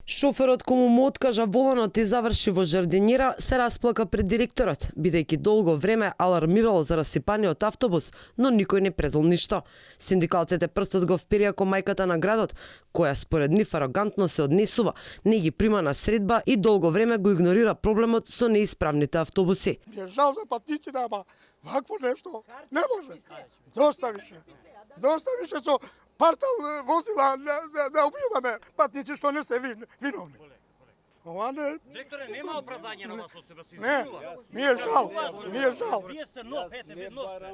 Шоферот кому му откажа воланот и заврши во жардинјера се расплака пред директорот, бидејќи долго време алармирал за расипаниот автобус, но никој не презел ништо. Синдикалците прстот го вперија кон мајката на градот, која според нив арогантно се однесува, не ги прима на средба и долго време го игнорира проблемот со неисправните автобуси. Ми е жал за патниците, ама вакво нешто не може. Доста више со партал возила да убиваме патници што не се виновни. Ова не... Директоре, нема оправдање на вас што сте се Не, ми е жал. Вие сте нов, вие нов сте.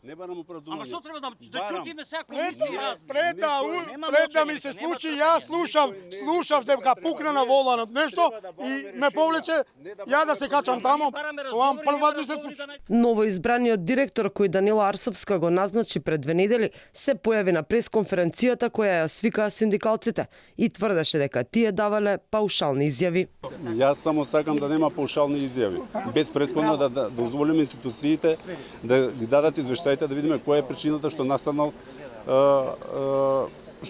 Не барам оправдување. Ама што треба да чутиме сега комисија разни? Пред да ми се случи, јас слушав дека пукна на воланот нешто и ме повлече ја да се качам тамо. Ова првпат ми се случи. Новоизбраниот директор кој Данила Арсовска го назначи пред 2 недели се појави на пресконференцијата која ја свикаа синдикалците и тврдеше дека тие давале паушални изјави. Јас само сакам да нема паушални изјави. Без претходно да дозволиме институциите да ги дадат извештаите да видиме која е причината што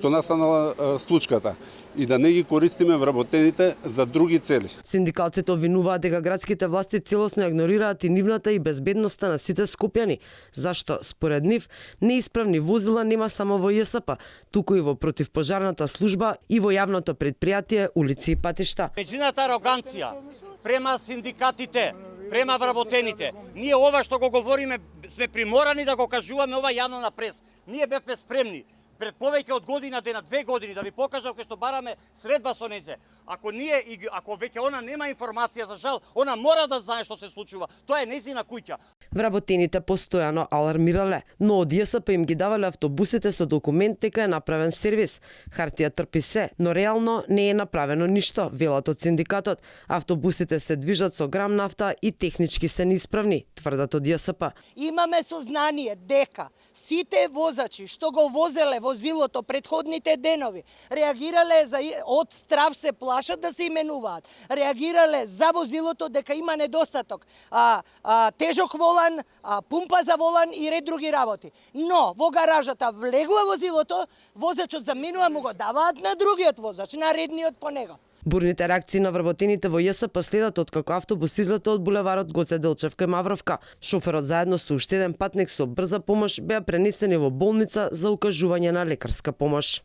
настанала случката и да не ги користиме вработените за други цели. Синдикалците обвинуваат дека градските власти целосно игнорираат и нивната и безбедноста на сите скопјани, зашто според нив неисправни возила нема само во ЈСП, туку и во противпожарната служба и во јавното предпријатие улици и патишта. Меѓуната ароганција према синдикатите, према вработените. Ние ова што го говориме сме приморани да го кажуваме ова јавно на прес. Ние бевме спремни пред повеќе од година, на 2 години, да ви покажам кај што бараме средба со незе. Ако веќе она нема информација, за жал, она мора да знае што се случува. Тоа е незина куќа. Вработените постојано алармирале, но од ЈСП им ги давале автобусите со документ дека е направен сервис. Хартија трпи се, но реално не е направено ништо, велат од синдикатот. Автобусите се движат со грам нафта и технички се неисправни, тврдат од ЈСП. Имаме сознание дека сите возачи што го возеле возилото претходните денови, реагирале од страв се плашат да се именуваат. Реагирале за возилото дека има недостаток, тежок волан, пумпа за волан и ред други работи. Но во гаражата влегува возилото, возачот заменува, му го даваат на другиот возач, на редниот по него. Бурните реакции на вработените во ЈСП следат откако автобус излета од булеварот Гоце Делчевка и Мавровка. Шоферот заедно со уште еден патник со брза помош беа пренесени во болница за укажување на лекарска помош.